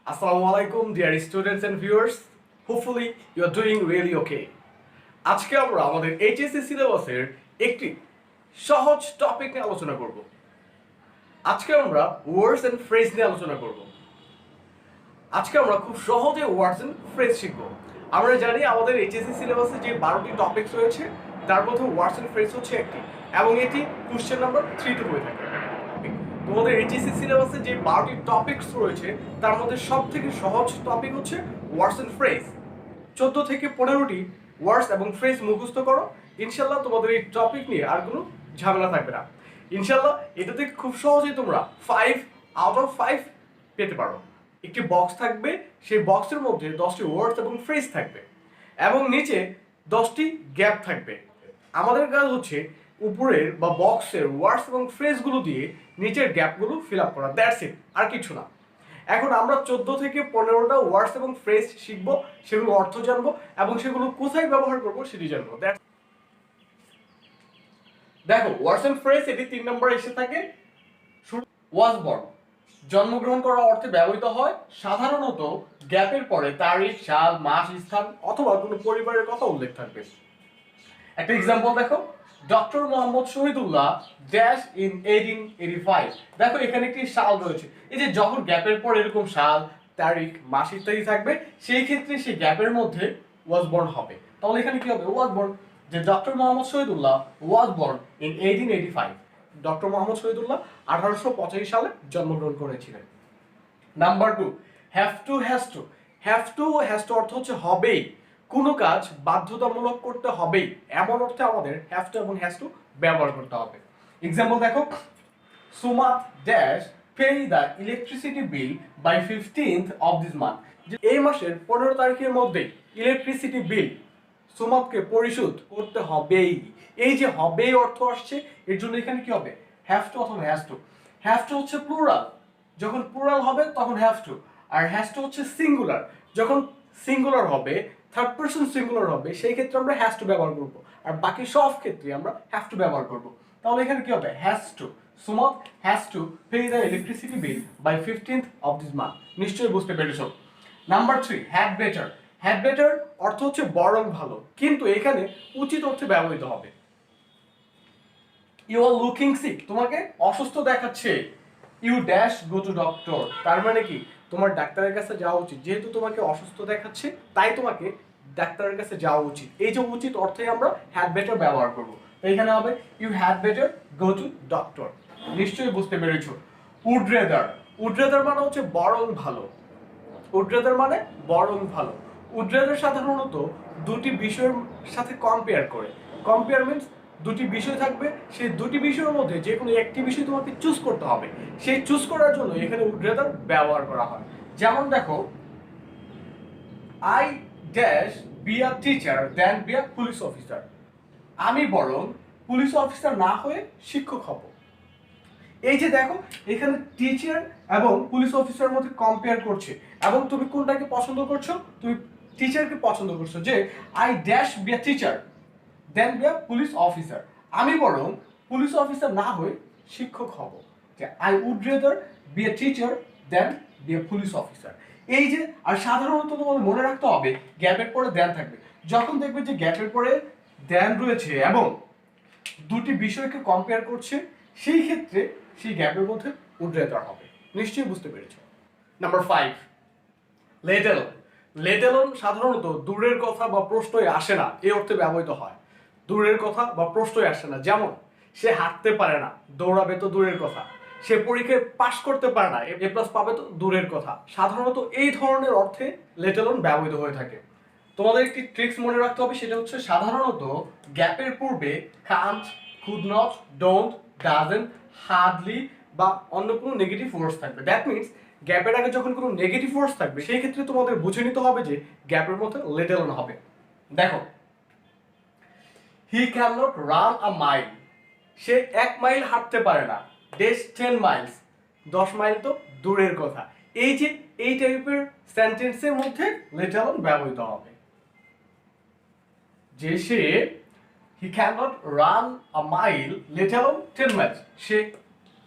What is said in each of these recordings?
Assalamualaikum dear students and viewers. Hopefully you are doing really okay. আজকে আমরা আমাদের HSC সিলেবাসের একটি সহজ টপিক নিয়ে আলোচনা করব। আজকে আমরা ওয়ার্ডস এন্ড ফ্রেজ নিয়ে আলোচনা করব। আজকে আমরা খুব সহজে ওয়ার্ডস এন্ড ফ্রেজ শিখব। আমরা জানি আমাদের এইচএসসি সিলেবাসে যে 12টি টপিকস রয়েছে তার মধ্যে ওয়ার্ডস এন্ড ফ্রেজ হচ্ছে একটি, এবং এটি কোশ্চেন নাম্বার 3 হয়ে থাকে। তোমাদের এইচএসসি সিলেবাসে যে 12টি টপিকস রয়েছে তার মধ্যে সবথেকে সহজ টপিক হচ্ছে ওয়ার্ডস এন্ড ফ্রেজ। 14 থেকে 15টি ওয়ার্ডস এবং ফ্রেজ মুখস্থ করো, ইনশাআল্লাহ তোমাদের এই টপিক নিয়ে আর কোনো ঝামেলা থাকবে না। ইনশাআল্লাহ এটাতে খুব সহজেই তোমরা 5 আউট অফ 5 পেতে পারো। একটি বক্স থাকবে, সেই বক্সের মধ্যে 10টি ওয়ার্ডস এবং ফ্রেজ থাকবে এবং নিচে 10টি গ্যাপ থাকবে। আমাদের কাজ হচ্ছে উপরের বা বক্সের ওয়ার্ডস এবং ফ্রেজগুলো দিয়ে নিচের গ্যাপগুলো ফিল আপ করা, দ্যাটস ইট, আর কিছু না। এখন আমরা 14 থেকে 15টা ওয়ার্ডস এবং ফ্রেজ শিখবো, সেগুলো অর্থ জানবো এবং সেগুলো কোথায় ব্যবহার করবো সেটি জানবো। দেখো ওয়ার্ডস এন্ড ফ্রেজ এটি 3 নম্বরে এসে থাকে। ওয়াজ বর্ন জন্মগ্রহণ করা অর্থে ব্যবহৃত হয়, সাধারণত গ্যাপের পরে তারিখ, সাল, মাস, স্থান অথবা কোনো পরিবারের কথা উল্লেখ থাকবে। একটা এক্সাম্পল দেখো, doctor Mohammad Shahidullah dash in 1885। দেখো এখানে একটি সাল রয়েছে। এই যে যখন গ্যাপের পর এরকম সাল, তারিখ, মাস ইত্যাদি থাকবে, সেই ক্ষেত্রে সেই গ্যাপের মধ্যে ওয়াজ বর্ন হবে। তাহলে এখানে কি হবে? Was born. যে doctor Mohammad Shahidullah was born in 1885। Doctor Mohammad Shahidullah 1885 সালে জন্মগ্রহণ করেছিলেন। Number 2, have to has to. Have to has to অর্থ হচ্ছে হবেই, কোনো কাজ বাধ্যতামূলক করতে হবেই, এমন অর্থে আমাদের হ্যাভ টু এবং হ্যাজ টু ব্যবহার করতে হবে। এক্সাম্পল দেখো, Sumat dash pay the electricity bill by 15th of this month. এই মাসের 15 তারিখের মধ্যে ইলেকট্রিসিটি বিল সুমাতকে পরিশোধ করতে হবেই। এই যে হবেই অর্থ আসছে, এর জন্য এখানে কি হবে? হ্যাভ টু অথবা হ্যাজ টু। হ্যাভ টু হচ্ছে প্লুরাল, যখন প্লুরাল হবে তখন হ্যাভ টু। আর হ্যাজ টু হচ্ছে সিঙ্গুলার, যখন সিঙ্গুলার হবে, থার্ড পারসন সিঙ্গুলার হবে, সেই ক্ষেত্রে আমরা হ্যাজ টু ব্যবহার করব, আর বাকি সব ক্ষেত্রে আমরা হ্যাভ টু ব্যবহার করব। তাহলে এখানে কি হবে? Has to. Sumot has to pay the electricity bill by 15th of this month. নিশ্চয়ই বুঝতে পেরেছো। Number 3, had better. Had better অর্থ হচ্ছে বরং ভালো, কিন্তু এখানে উচিত অর্থে ব্যবহৃত হবে। ইউ আর লুকিং সিক, তোমাকে অসুস্থ দেখাচ্ছে। You dash go to doctor, তার মানে কি তোমার ডাক্তারের কাছে যাওয়া উচিত। যেহেতু তোমাকে অসুস্থ দেখাচ্ছে তাই তোমাকে ডাক্তারের কাছে যাওয়া উচিত। এই যে উচিত অর্থে আমরা হ্যাড বেটার ব্যবহার করব। তো এখানে হবে you had better go to doctor. নিশ্চয়ই বুঝতে পেরেছো। Would rather. উড রেদার মানে হচ্ছে বরং ভালো। উড রেদার মানে বরং ভালো। উড রেদার সাধারণত দুটি বিষয়ের সাথে কম্পেয়ার করে। কম্পেয়ার মিন্স দুটি বিষয় থাকবে, সেই দুটি বিষয়ের মধ্যে যে কোনো একটি বিষয় তোমাকে চুজ করতে হবে। সেই চুজ করার জন্য এখানে উড রেদার ব্যবহার করা হয়। যেমন দেখো, I dash be a teacher then be a police officer. আমি বরং পুলিশ অফিসার না হয়ে শিক্ষক হব। এই যে দেখো এখানে টিচার এবং পুলিশ অফিসারের মধ্যে কম্পেয়ার করছে, এবং তুমি কোনটাকে পছন্দ করছো? তুমি টিচারকে পছন্দ করছো। যে I dash be a teacher then be a police officer, আমি বরং পুলিশ অফিসার না হয়ে শিক্ষক হব। যে I would rather be a teacher then be a police officer. এই যে, আর সাধারণত তোমাদের মনে রাখতে হবে গ্যাপের পরে দেন থাকবে। যখন দেখবে যে গ্যাপের পরে দেন রয়েছে এবং দুটি বিষয়কে কম্পেয়ার করছে, সেই ক্ষেত্রে সেই গ্যাপের মধ্যে উড রেদার হবে। নিশ্চয়ই বুঝতে পেরেছো। Number 5, let alone. Let alone সাধারণত দূরের কথা বা প্রশ্নই আসে না এই অর্থে ব্যবহৃত হয়। দূরের কথা বা প্রশ্নই আসে না, যেমন সে হাঁটতে পারে না, দৌড়াবে তো দূরের কথা। সে পরীক্ষায় পাশ করতে পারে না, এ প্লাস পাবে তো দূরের কথা। সাধারণত এই ধরনের অর্থে লেট অ্যালোন ব্যবহৃত হয়ে থাকে। তোমাদের একটি ট্রিক্স মনে রাখতে হবে, সেটা হচ্ছে সাধারণত গ্যাপের পূর্বে can't, could not, don't, doesn't, hardly বা অন্য কোনো নেগেটিভ ওয়ার্ডস থাকবে। দ্যাট মিনস গ্যাপের আগে যখন কোনো নেগেটিভ ওয়ার্ডস থাকবে, সেই ক্ষেত্রে তোমাদের বুঝে নিতে হবে যে গ্যাপের মধ্যে লেট অ্যালোন হবে। দেখো, হি can not run a mile. Say 1 mile হাঁটতে পারে না। ডেস 10 মাইলস, 10 মাইল তো দূরের কথা। এই যে এই টাইপের সেন্টেন্সের মধ্যে লেট অ্যালোন ব্যবহৃত হবে। যে সে he can not run a mile, let alone 10 miles. সে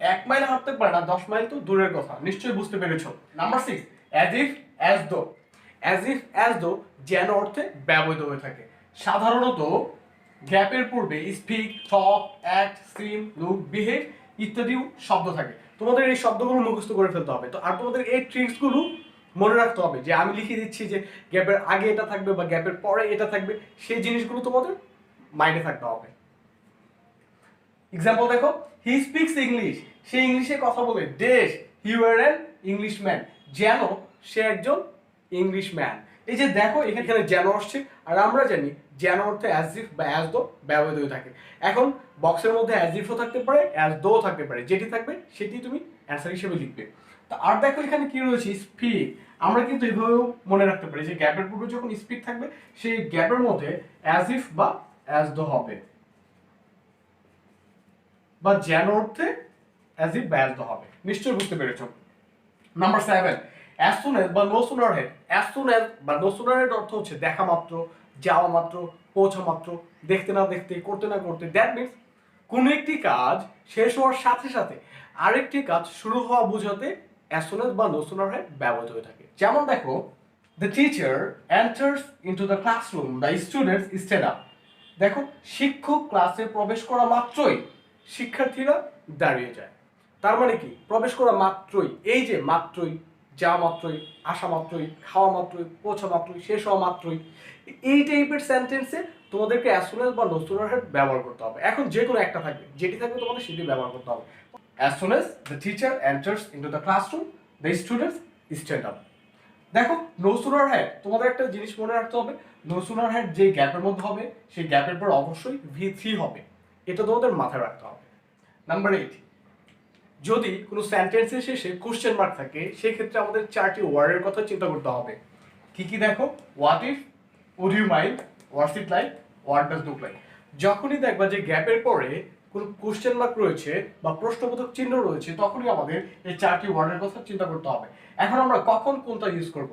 1 মাইল হাঁটতে পারে না, 10 মাইল তো দূরের কথা। নিশ্চয়ই বুঝতে পেরেছো। Number 6, as if, as though. As if, as though যেন অর্থে ব্যবহৃত হয়ে থাকে। সাধারণত গ্যাপের পূর্বে স্পিক, টক, অ্যাক্ট, সিম, লুক, বিহেভ ইত্যাদিও শব্দ থাকে। তোমাদের এই শব্দগুলো মুখস্থ করে ফেলতে হবে। তো আর তোমাদের এই ট্রিক্সগুলো মনে রাখতে হবে যে আমি লিখে দিচ্ছি যে গ্যাপের আগে এটা থাকবে বা গ্যাপের পরে এটা থাকবে, সেই জিনিসগুলো তোমাদের মাইন্ডে থাকতে হবে। এক্সাম্পল দেখো, হি স্পিক্স ইংলিশ, সে ইংলিশে কথা বলে। Dash he war an Englishman, যেন সে একজন ইংলিশম্যান। এই যে দেখো এখানে যেন আসছে, আর আমরা জানি যেন অর্থে অ্যাজ ইফ বা অ্যাজ দো ব্যবহৃত হয়ে থাকে। এখন বক্সের মধ্যে অ্যাজ ইফও থাকতে পারে, অ্যাজ দো থাকতে পারে, যেটি থাকবে সেটি তুমি অ্যান্সার হিসেবে লিখবে। তো আর দেখো এখানে কি রয়েছে, স্পিক। আমরা কিন্তু এভাবেও মনে রাখতে পারি যে গ্যাপের পূর্বে যখন স্পিক থাকবে সেই গ্যাপের মধ্যে অ্যাজ ইফ বা অ্যাজ দো হবে, বা যেন অর্থে অ্যাজ ইফ বা অ্যাজ দো হবে। নিশ্চয়ই বুঝতে পেরেছো। নাম্বার 7, অ্যাজ সুন অ্যাজ বা no sooner had. As soon as বা নো সুনার হেড অর্থ হচ্ছে দেখা মাত্র, যাওয়া মাত্র, পৌঁছা মাত্র, দেখতে না দেখতে, করতে না করতে। দ্যাট মিনস কোন একটি কাজ শেষ হওয়ার সাথে সাথে আরেকটি কাজ শুরু হওয়া বোঝাতে অ্যাজ সুন অ্যাজ বা নো সুনার হেড ব্যবহৃত হয়ে থাকে। যেমন দেখো, the teacher enters into the classroom, the students stand up. দেখো শিক্ষক ক্লাসে প্রবেশ করা মাত্রই শিক্ষার্থীরা দাঁড়িয়ে যায়। তার মানে কি, প্রবেশ করা মাত্রই, এই যে মাত্রই, যাওয়া মাত্রই, আসা মাত্রই, খাওয়া মাত্রই, পৌঁছা মাত্রই, শেষ হওয়া মাত্রই, এই টাইপের সেন্টেন্সে তোমাদেরকে অ্যাজ সুন অ্যাজ বা নো সুনার হেড ব্যবহার করতে হবে। এখন যে কোনো একটা থাকবে, যেটি থাকবে তোমাদের সেটি ব্যবহার করতে হবে। As soon as the teacher enters into the classroom, the students stand up. দেখো নো সুনার হেড, তোমাদের একটা জিনিস মনে রাখতে হবে, নো সুনার হেড যে গ্যাপের মধ্যে হবে সেই গ্যাপের পর অবশ্যই V3 হবে। এটা তোমাদের মাথায় রাখতে হবে। নাম্বার 8, যদি কোনো সেন্টেন্সের শেষে কোশ্চেন মার্ক থাকে সেক্ষেত্রে আমাদের 4টি ওয়ার্ডের কথা চিন্তা করতে হবে। কি কি দেখো, what if, would you mind, what's it like, what does look like. যখনই দেখবা যে গ্যাপের পরে কোনো কোশ্চেন মার্ক রয়েছে বা প্রশ্নবোধক চিহ্ন রয়েছে তখনই আমাদের এই 4টি ওয়ার্ডের কথা চিন্তা করতে হবে। এখন আমরা কখন কোনটা ইউজ করব?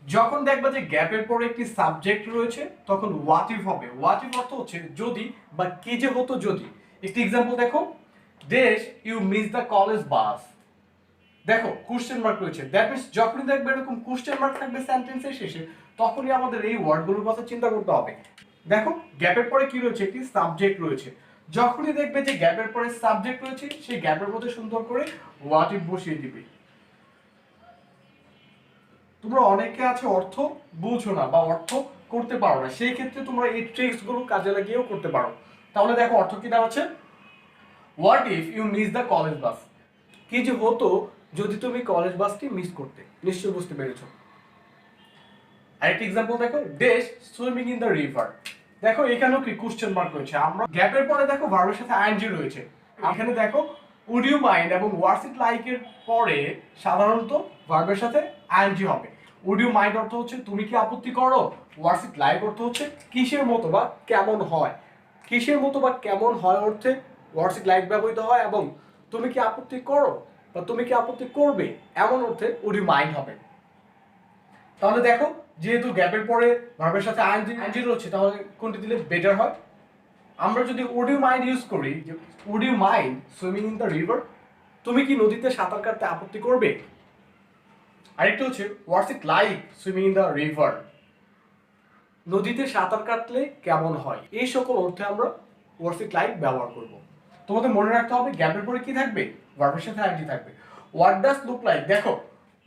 যখন দেখবা যে গ্যাপের পরে একটি সাবজেক্ট রয়েছে তখন হোয়াট ইফ হবে। হোয়াট ইফ অর্থ হচ্ছে যদি বা কি যে হতো যদি। একটি এক্সাম্পল দেখো, dash you miss the college bus. দেখো কোশ্চেন মার্ক রয়েছে, দ্যাট মিন্স যখনই দেখবে এরকম কোশ্চেন মার্ক থাকবে সেন্টেন্সের শেষে তখনই আমাদের এই ওয়ার্ডগুলোর কথা চিন্তা করতে হবে। দেখো গ্যাপের পরে কি রয়েছে, একটি সাবজেক্ট রয়েছে। যখনই দেখবে যে গ্যাপের পরে সাবজেক্ট রয়েছে সেই গ্যাপের মধ্যে সুন্দর করে হোয়াট ইফ বসিয়ে দিবে। তোমরা অনেকে আছে অর্থ বুঝো না বা অর্থ করতে পারো না, সেই ক্ষেত্রে তোমরা এই ট্রিক্স গুলো কাজে লাগিয়েও করতে পারো। তাহলে দেখো অর্থ কি দেওয়া আছে, what if you miss the college bus. কি যে হতো যদি তুমি কলেজ বাসটি মিস করতে। নিশ্চয়ই বুঝতে পেরেছো। আরেকটি এক্সাম্পল দেখো, dash swimming in the river. দেখো এখানেও কি কোশ্চেন মার্ক রয়েছে। আমরা গ্যাপের পরে দেখো ভার্বের সাথে আইএনজি রয়েছে। এখানে দেখো উড ইউ মাইন্ড এবং হোয়াটস ইট লাইক এর পরে সাধারণত ভার্বের সাথে আইএনজি হবে। উড ইউ মাইন্ড অর্থ হচ্ছে তুমি কি আপত্তি করো, হোয়াটস ইট লাইক অর্থ হচ্ছে কিসের মতো বা কেমন হয়। কিসের মতো বা কেমন হয় অর্থে হোয়াটস ইট লাইক ব্যবহৃত হয়, এবং তুমি কি আপত্তি করো বা তুমি কি আপত্তি করবে এমন অর্থে উড ইউ মাইন্ড হবে। তাহলে দেখো যেহেতু গ্যাপের পরে ভার্বের সাথে আইএনজি রয়েছে তাহলে কোনটি দিলে বেটার হয়? আমরা যদি উড ইউ মাইন্ড ইউজ করি, would you mind swimming in the river, তুমি কি নদীতে সাঁতার কাটতে আপত্তি করবে। আরেকটা হচ্ছে what's it like swimming in the river, নদীতে সাঁতার কাটলে কেমন হয়। এই সকল অর্থে আমরা হোয়াটস ইট লাইক ব্যবহার করব। তোমাদের মনে রাখতে হবে গ্যাপের পরে কি থাকবে, ভার্বের সাথে আইএনজি থাকবে। হোয়াট ডাজ লুক লাইক, দেখো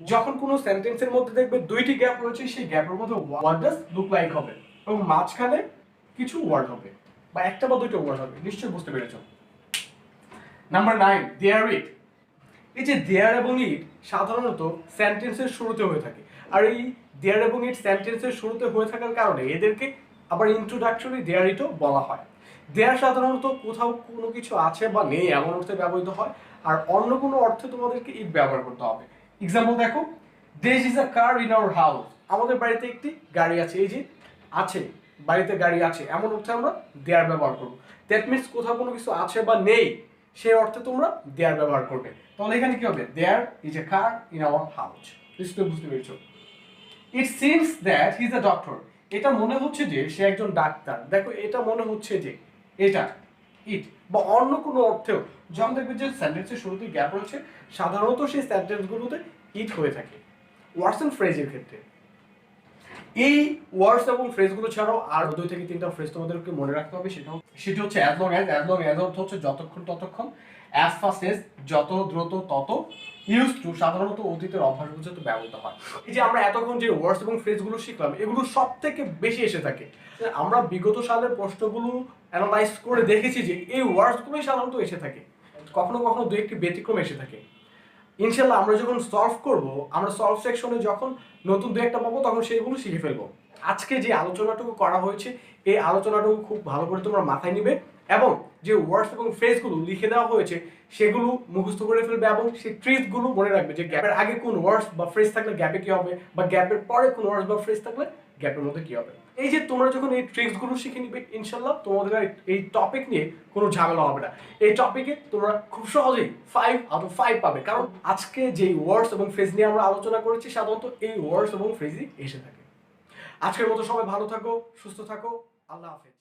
যখন কোনো সেন্টেন্সের মধ্যে দেখবে দুইটি গ্যাপ রয়েছে সেই গ্যাপের মধ্যে হোয়াট ডাজ লুক লাইক হবে এবং মাঝখানে কিছু ওয়ার্ড হবে বা একটা বা দুইটা ওয়ার্ড হবে। নিশ্চয়ই বুঝতে পেরেছো। নাম্বার 9, দেয়ার ইট। এই যে দেয়ার এবং ইট সাধারণত সেন্টেন্সের শুরুতে হয়ে থাকে, আর এই দেয়ার এবং ইট সেন্টেন্সের শুরুতে হয়ে থাকার কারণে এদেরকে আবার ইন্ট্রোডাক্টরি দেয়ার ইটও বলা হয়। দেয়ার সাধারণত কোথাও কোনো কিছু আছে বা নেই এমন অর্থে ব্যবহৃত হয়, আর অন্য কোনো অর্থে তোমাদেরকে ইট ব্যবহার করতে হবে। এক্সাম্পল দেখো, there is a car in our house. আমাদের বাড়িতে একটি গাড়ি আছে। এই যে আছে, বাড়িতে গাড়ি আছে এমন অর্থে আমরা দেয়ার ব্যবহার করব। দ্যাট মিনস কোথাও কোনো কিছু আছে বা নেই সেই অর্থে তোমরা দেয়ার ব্যবহার করবে। তাহলে এখানে কি হবে, there is a car in our house. নিশ্চয়ই বুঝতে পেরেছো। It seems that he is a doctor. এটা মনে হচ্ছে যে সে একজন ডাক্তার। দেখো এটা মনে হচ্ছে যে, এটা ইট বা অন্য কোনো অর্থেও যখন দেখবে যে সেন্টেন্সের শুরুতে গ্যাপ রয়েছে সাধারণত সেই সেন্টেন্সগুলোতে ইট হয়ে থাকে। ওয়ার্ডস অ্যান্ড ফ্রেজের ক্ষেত্রে এই ওয়ার্ডস এবং ফ্রেজগুলো ছাড়াও আর 2 থেকে 3টা ফ্রেজ তোমাদেরকে মনে রাখতে হবে। সেটা হচ্ছে অ্যাজ লং অ্যাজ অর্থ হচ্ছে যতক্ষণ ততক্ষণ, অ্যাজ ফাস্ট এজ যত দ্রুত তত, ইউজ টু সাধারণত অতীতের অভ্যাস বোঝাতে ব্যবহৃত হয়। এই যে আমরা এতক্ষণ যে ওয়ার্ডস এবং ফ্রেজগুলো শিখলাম এগুলো সব থেকে বেশি এসে থাকে। আমরা বিগত সালের প্রশ্নগুলো অ্যানালাইজ করে দেখেছি যে এই ওয়ার্ডসগুলোই সাধারণত এসে থাকে, কখনো কখনো 2-1টি ব্যতিক্রম এসে থাকে। ইনশাল্লাহ আমরা যখন সলভ করব, আমরা সলভ সেকশনে যখন নতুন 2-1টা পাবো তখন সেগুলো শিখে ফেলবো। আজকে যে আলোচনাটুকু করা হয়েছে এই আলোচনাটুকু খুব ভালো করে তোমরা মাথায় নিবে এবং যে ওয়ার্ডস এবং ফ্রেজগুলো লিখে দেওয়া হয়েছে সেগুলো মুখস্থ করে ফেলবে এবং সেই ট্রিকগুলো মনে রাখবে যে গ্যাপের আগে কোন ওয়ার্ডস বা ফ্রেজ থাকলে গ্যাপে কি হবে, বা গ্যাপের পরে কোন ওয়ার্ডস বা ফ্রেজ থাকলে গ্যাপের মধ্যে কি হবে। এই যে তোমরা যখন এই ট্রিক্সগুলো শিখে নিবে ইনশাল্লাহ তোমাদের এই টপিক নিয়ে কোনো ঝামেলা হবে না। এই টপিকে তোমরা খুব সহজেই 5 out of 5 পাবে, কারণ আজকে যে ওয়ার্ডস এবং ফ্রেজ নিয়ে আমরা আলোচনা করেছি সাধারণত এই ওয়ার্ডস এবং ফ্রেজই এসে থাকে। আজকের মতো সবাই ভালো থাকো, সুস্থ থাকো, আল্লাহ হাফেজ।